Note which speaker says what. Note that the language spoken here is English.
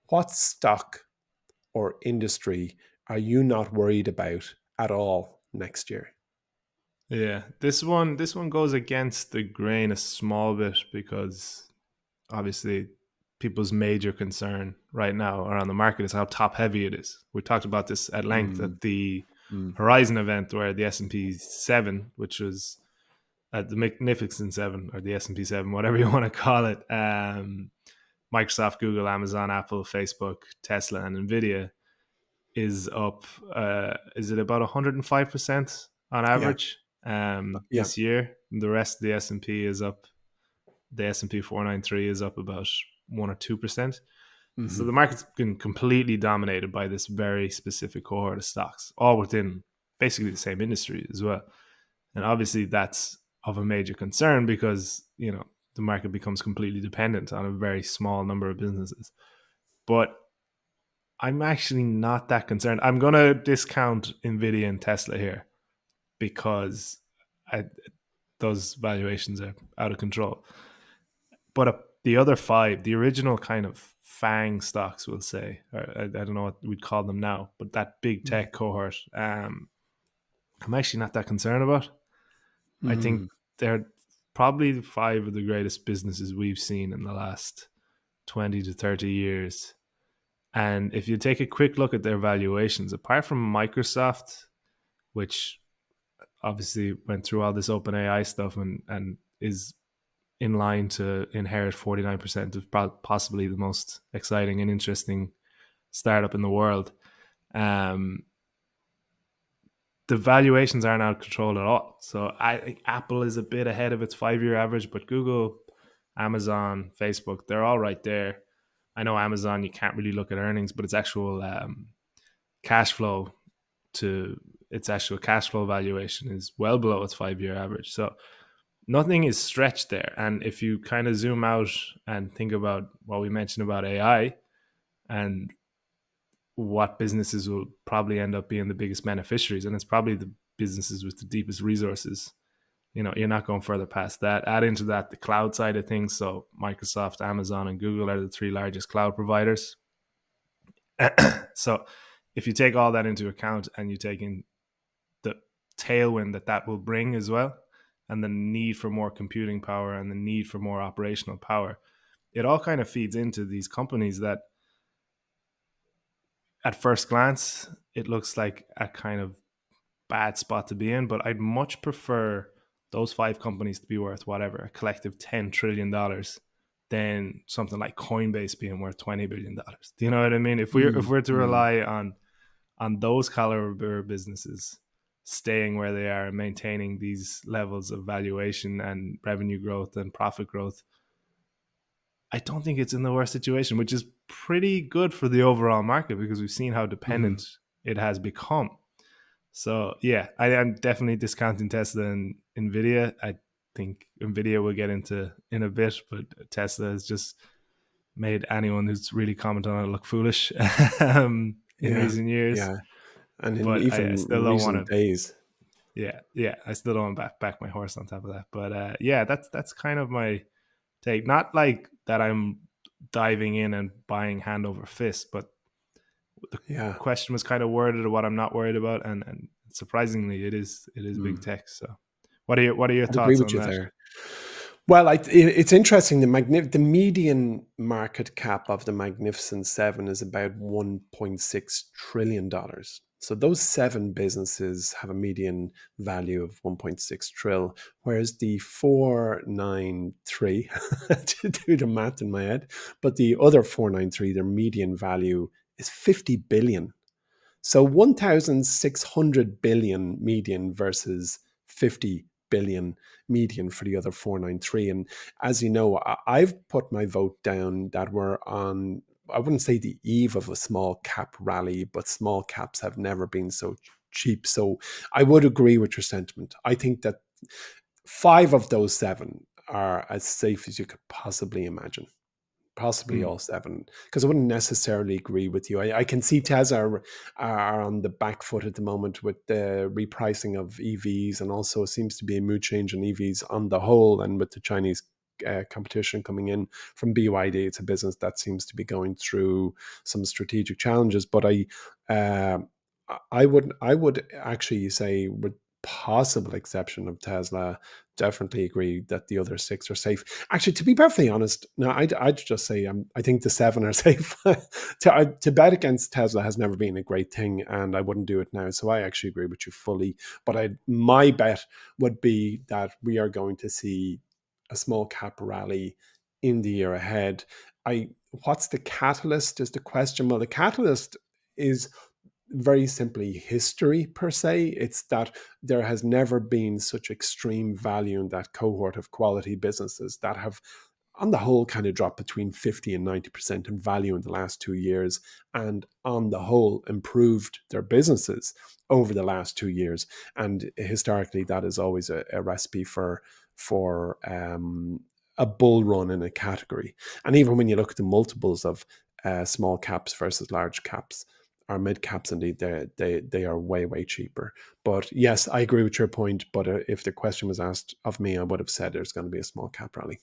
Speaker 1: what stock or industry are you not worried about at all next year?
Speaker 2: Yeah, this one goes against the grain a small bit because obviously people's major concern right now around the market is how top heavy it is. We talked about this at length
Speaker 1: Mm,
Speaker 2: at the
Speaker 1: mm,
Speaker 2: Horizon event where the S&P 7, which was at the Magnificent 7 or the S&P 7, whatever you want to call it, Microsoft, Google, Amazon, Apple, Facebook, Tesla, and Nvidia is up. Is it about 105% on
Speaker 1: yeah,
Speaker 2: average
Speaker 1: yeah.
Speaker 2: this year? The rest of the S&P is up. The S&P 493 is up about 1 or 2%. So
Speaker 1: Hmm.
Speaker 2: the market's been completely dominated by this very specific cohort of stocks, all within basically the same industry as well. And obviously that's of a major concern because, the market becomes completely dependent on a very small number of businesses. But I'm actually not that concerned. I'm going to discount Nvidia and Tesla here because I, those valuations are out of control. But the other five, the original kind of FANG stocks, we'll say, or I don't know what we'd call them now, but that big tech cohort, I'm actually not that concerned about. I think
Speaker 1: Mm.
Speaker 2: they're probably five of the greatest businesses we've seen in the last 20 to 30 years. And if you take a quick look at their valuations, apart from Microsoft, which obviously went through all this OpenAI stuff and is in line to inherit 49% of possibly the most exciting and interesting startup in the world. Um, the valuations aren't out of control at all. So I think Apple is a bit ahead of its 5-year average, but Google, Amazon, Facebook, they're all right there. I know Amazon, you can't really look at earnings, but its actual cash flow to its actual cash flow valuation is well below its 5-year average. So nothing is stretched there. And if you kind of zoom out and think about what we mentioned about AI and what businesses will probably end up being the biggest beneficiaries, and it's probably the businesses with the deepest resources. You're not going further past that. Add into that the cloud side of things. So Microsoft, Amazon, and Google are the three largest cloud providers. So if you take all that into account and you take in the tailwind that will bring as well, and the need for more computing power and the need for more operational power, it all kind of feeds into these companies that at first glance it looks like a kind of bad spot to be in, but I'd much prefer those five companies to be worth whatever, a collective $10 trillion, than something like Coinbase being worth $20 billion. Do you know what I mean? If we're to
Speaker 1: Mm.
Speaker 2: rely on those caliber businesses staying where they are and maintaining these levels of valuation and revenue growth and profit growth, I don't think it's in the worst situation, which is pretty good for the overall market because we've seen how
Speaker 1: Mm.
Speaker 2: dependent it has become. So yeah, I am definitely discounting Tesla and Nvidia. I think Nvidia we'll get into in a bit, but Tesla has just made anyone who's really commented on it look foolish in
Speaker 1: Yeah,
Speaker 2: recent years.
Speaker 1: yeah, and in
Speaker 2: But I
Speaker 1: even
Speaker 2: still don't want
Speaker 1: recent
Speaker 2: to.
Speaker 1: days.
Speaker 2: Yeah, I still don't want to back my horse on top of that. But yeah, that's kind of my take. Not like that I'm diving in and buying hand over fist, but the
Speaker 1: Yeah.
Speaker 2: question was kind of worded to what I'm not worried about, and surprisingly, it is big
Speaker 1: Mm.
Speaker 2: tech. So, what are your
Speaker 1: I'd agree
Speaker 2: thoughts
Speaker 1: with
Speaker 2: on
Speaker 1: you
Speaker 2: that?
Speaker 1: there. Well, it's interesting. The median market cap of the Magnificent Seven is about $1.6 trillion. So those seven businesses have a median value of 1.6 trill, whereas the 493, to do the math in my head, but the other 493, their median value is 50 billion. So 1,600 billion median versus 50 billion median for the other 493. And as you know, I've put my vote down that we're on, I wouldn't say the eve of a small cap rally, but small caps have never been so cheap. So I would agree with your sentiment. I think that five of those seven are as safe as you could possibly imagine, possibly
Speaker 2: Hmm.
Speaker 1: all seven, because I wouldn't necessarily agree with you. I can see Tesla are on the back foot at the moment with the repricing of EVs, and also seems to be a mood change in EVs on the whole, and with the Chinese competition coming in from BYD. It's a business that seems to be going through some strategic challenges. But uh, I would actually say, with possible exception of Tesla, definitely agree that the other six are safe. Actually, to be perfectly honest, no, I'd just say I think the seven are safe. To bet against Tesla has never been a great thing, and I wouldn't do it now. So I actually agree with you fully. But my bet would be that we are going to see a small cap rally in the year ahead. What's the catalyst is the question. Well, the catalyst is very simply history per se. It's that there has never been such extreme value in that cohort of quality businesses that have, on the whole, kind of dropped between 50 and 90% in value in the last 2 years, and on the whole improved their businesses over the last 2 years. And historically, that is always a recipe for a bull run in a category. And even when you look at the multiples of small caps versus large caps, or mid caps, indeed, they are way cheaper. But yes, I agree with your point. But if the question was asked of me, I would have said there's going to be a small cap rally.